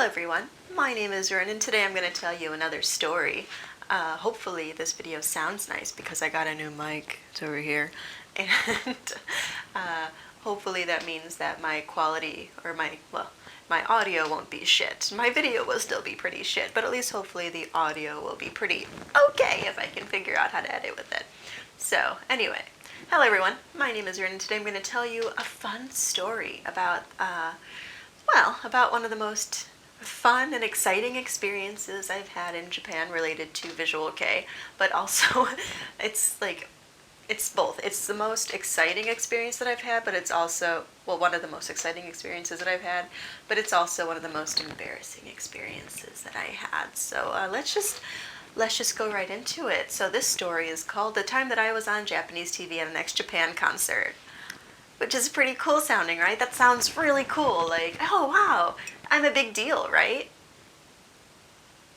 everyone, my name is Ren and today I'm going to tell you another story. Hopefully this video sounds nice because I got a new mic. It's over here. And uh, hopefully that means that my quality or my audio won't be shit. My video will still be pretty shit, but at least hopefully the audio will be pretty okay if I can figure out how to edit with it. So anyway, hello everyone, my name is Ren and today I'm going to tell you a fun story about about one of the most fun and exciting experiences I've had in Japan related to visual kei, but also it's both. It's the most exciting experience that I've had, but it's also, one of the most exciting experiences that I've had, but it's also one of the most embarrassing experiences that I had. So let's just go right into it. So this story is called The Time That I Was on Japanese TV at an X Japan Concert. Which is pretty cool sounding, right? That sounds really cool. Like, oh wow, I'm a big deal, right?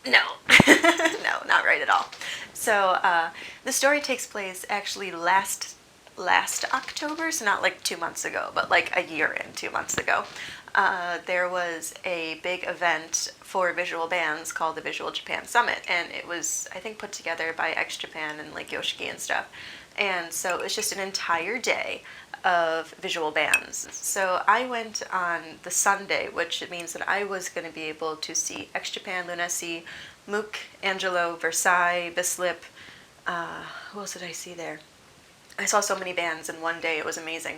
No. No, not right at all. So the story takes place actually last October, so not like 2 months ago, but like a year and 2 months ago. There was a big event for visual bands called the Visual Japan Summit, and it was, I think, put together by X Japan and like Yoshiki and stuff. And so it was just an entire day of visual bands. So I went on the Sunday, which means that I was going to be able to see X Japan, Lunacy, Mook, Angelo, Versailles, Bislip. Who else did I see there? I saw so many bands in one day. It was amazing.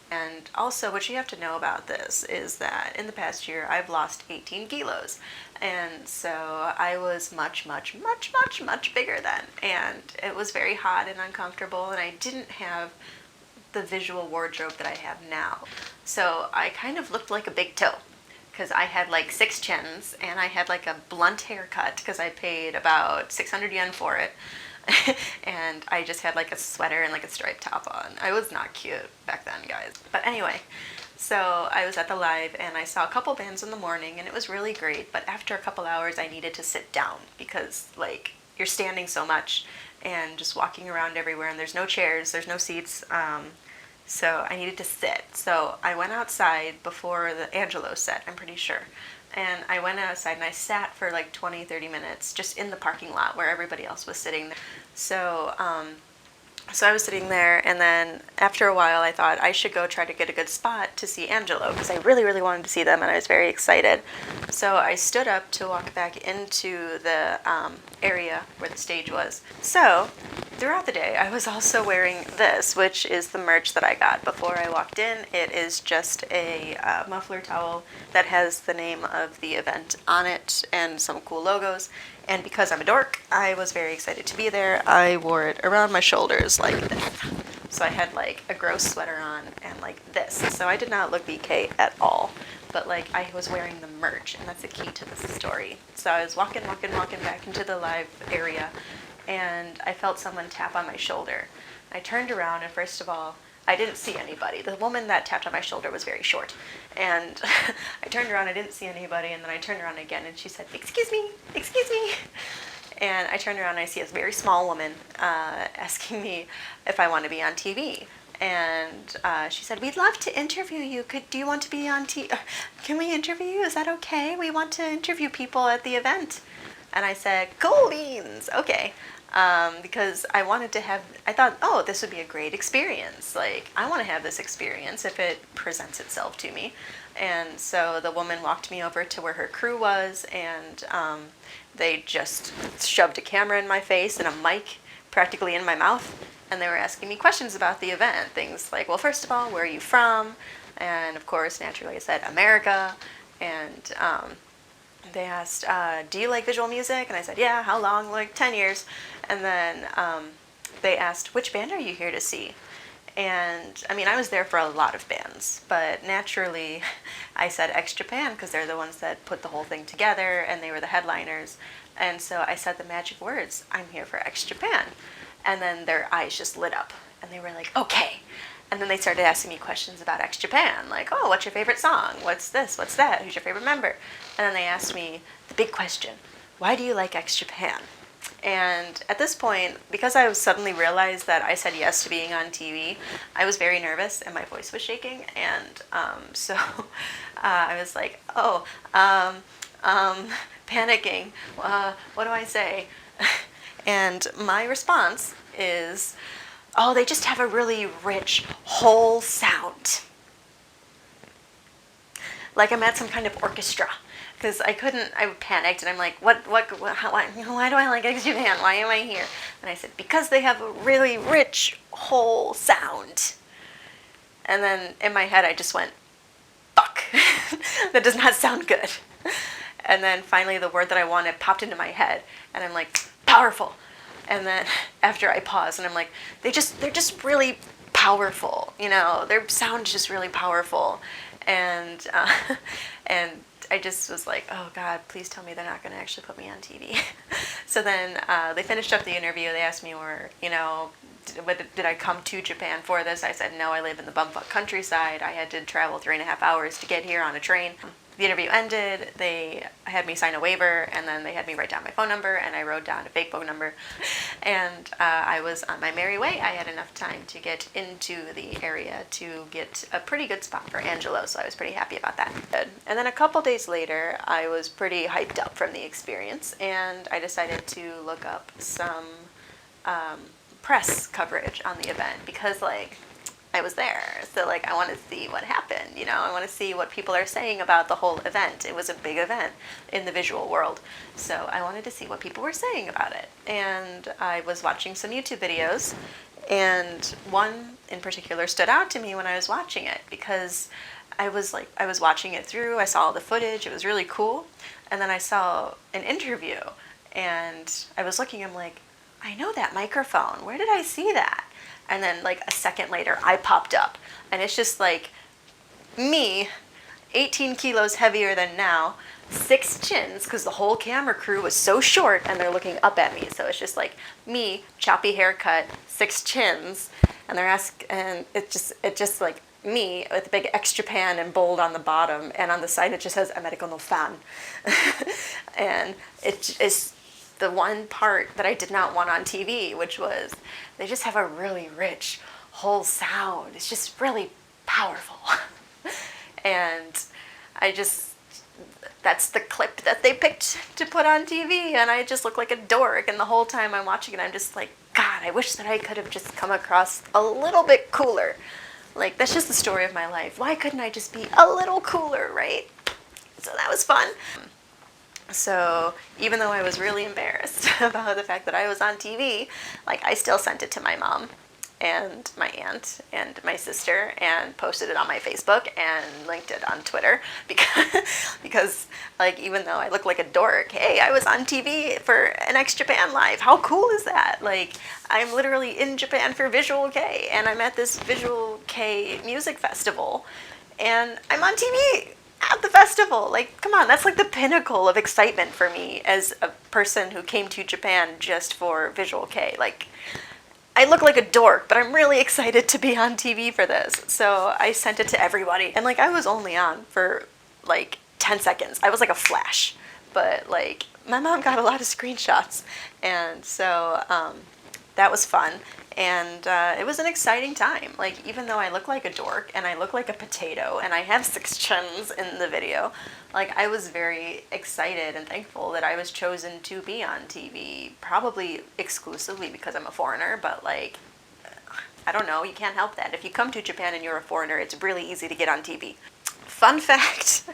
And also, what you have to know about this is that in the past year, I've lost 18 kilos. And so I was much, much, much, much, much bigger then. And it was very hot and uncomfortable, and I didn't have the visual wardrobe that I have now. So I kind of looked like a big toe because I had like 6 chins and I had like a blunt haircut because I paid about 600 yen for it. And I just had like a sweater and like a striped top on. I was not cute back then, guys. But anyway, so I was at the live and I saw a couple bands in the morning and it was really great. But after a couple hours, I needed to sit down because like you're standing so much and just walking around everywhere and there's no chairs, there's no seats. So I needed to sit. So I went outside before the Angelo set, I'm pretty sure. And I went outside and I sat for like 20, 30 minutes just in the parking lot where everybody else was sitting there. So I was sitting there, and then after a while I thought I should go try to get a good spot to see Angelo because I really, really wanted to see them and I was very excited. So I stood up to walk back into the area where the stage was. So throughout the day I was also wearing this, which is the merch that I got before I walked in. It is just a muffler towel that has the name of the event on it and some cool logos. And because I'm a dork, I was very excited to be there. I wore it around my shoulders like this. So I had like a gross sweater on and like this. So I did not look BK at all. But like I was wearing the merch, and that's the key to this story. So I was walking back into the live area, and I felt someone tap on my shoulder. I turned around, and first of all, I didn't see anybody. The woman that tapped on my shoulder was very short. And I turned around, I didn't see anybody, and then I turned around again, and she said, excuse me. And I turned around, and I see a very small woman asking me if I want to be on TV. And she said, we'd love to interview you. Do you want to be on TV? Can we interview you? Is that okay? We want to interview people at the event. And I said, cool beans, okay. Because I thought, oh, this would be a great experience. Like, I want to have this experience if it presents itself to me. And so the woman walked me over to where her crew was, and they just shoved a camera in my face and a mic practically in my mouth. And they were asking me questions about the event. Things like, well, first of all, where are you from? And of course, naturally, I said, America. And they asked, do you like visual music? And I said, yeah, how long? Like 10 years. And then they asked, which band are you here to see? And I mean, I was there for a lot of bands, but naturally I said X Japan because they're the ones that put the whole thing together and they were the headliners. And so I said the magic words, I'm here for X Japan. And then their eyes just lit up and they were like, okay. And then they started asking me questions about X Japan, like, oh, what's your favorite song? What's this? What's that? Who's your favorite member? And then they asked me the big question, why do you like X Japan? And at this point, because I suddenly realized that I said yes to being on TV, I was very nervous and my voice was shaking. And so I was like, panicking. What do I say? And my response is, oh, they just have a really rich, whole sound. Like I'm at some kind of orchestra. Because I panicked, and I'm like, why do I like Japan? Why am I here? And I said, because they have a really rich, whole sound. And then in my head, I just went, fuck. That does not sound good. And then finally the word that I wanted popped into my head, and I'm like, powerful. And then after I paused, and I'm like, they're just really powerful, you know, their sound is just really powerful. And and I just was like, oh God, please tell me they're not going to actually put me on TV. So then they finished up the interview. They asked me where, you know, did I come to Japan for this? I said, no, I live in the bumfuck countryside. I had to travel 3.5 hours to get here on a train. The interview ended, they had me sign a waiver, and then they had me write down my phone number, and I wrote down a fake phone number. And I was on my merry way. I had enough time to get into the area to get a pretty good spot for Angelo, so I was pretty happy about that. And then a couple days later, I was pretty hyped up from the experience, and I decided to look up some press coverage on the event, because like I was there, so like I want to see what happened, you know, I want to see what people are saying about the whole event. It was a big event in the visual world, so I wanted to see what people were saying about it. And I was watching some YouTube videos, and one in particular stood out to me when I was watching it, because I was watching it through, I saw all the footage, it was really cool, and then I saw an interview, and I was looking, I'm like, I know that microphone, where did I see that? And then like a second later, I popped up, and it's just like me, 18 kilos heavier than now, 6 chins, because the whole camera crew was so short and they're looking up at me. So it's just like me, choppy haircut, 6 chins, and it's just like me with a big X Japan and bold on the bottom, and on the side it just says American no fan. And it's the one part that I did not want on TV, which was they just have a really rich, whole sound. It's just really powerful. And that's the clip that they picked to put on TV, and I just look like a dork, and the whole time I'm watching it, I'm just like, God, I wish that I could have just come across a little bit cooler. Like, that's just the story of my life. Why couldn't I just be a little cooler, right? So that was fun. So even though I was really embarrassed about the fact that I was on TV, like I still sent it to my mom and my aunt and my sister and posted it on my Facebook and linked it on Twitter, because like, even though I look like a dork, hey, I was on TV for an X Japan Live. How cool is that? Like, I'm literally in Japan for Visual Kei, and I'm at this Visual Kei music festival, and I'm on TV at the festival. Like, come on, that's like the pinnacle of excitement for me as a person who came to Japan just for Visual Kei. Like, I look like a dork, but I'm really excited to be on TV for this. So I sent it to everybody, and like I was only on for like 10 seconds. I was like a flash, but like my mom got a lot of screenshots, and so that was fun. And it was an exciting time. Like, even though I look like a dork and I look like a potato and I have 6 chins in the video, like, I was very excited and thankful that I was chosen to be on TV, probably exclusively because I'm a foreigner, but like, I don't know, you can't help that. If you come to Japan and you're a foreigner, it's really easy to get on TV. Fun fact,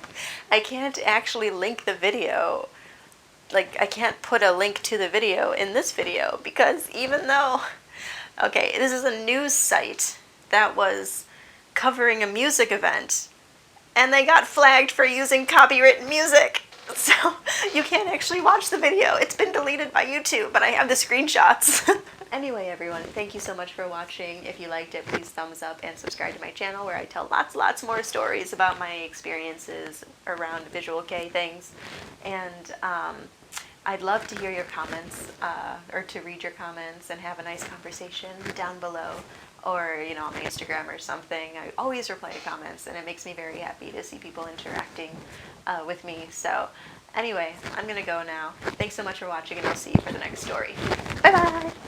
I can't actually link the video. Like, I can't put a link to the video in this video, because even though... Okay, this is a news site that was covering a music event, and they got flagged for using copyrighted music. So you can't actually watch the video. It's been deleted by YouTube, but I have the screenshots. Anyway, everyone, thank you so much for watching. If you liked it, please thumbs up and subscribe to my channel, where I tell lots more stories about my experiences around Visual Kei things. And I'd love to hear your comments, or to read your comments and have a nice conversation down below, or, you know, on my Instagram or something. I always reply to comments, and it makes me very happy to see people interacting with me. So anyway, I'm gonna go now. Thanks so much for watching, and I'll see you for the next story. Bye bye!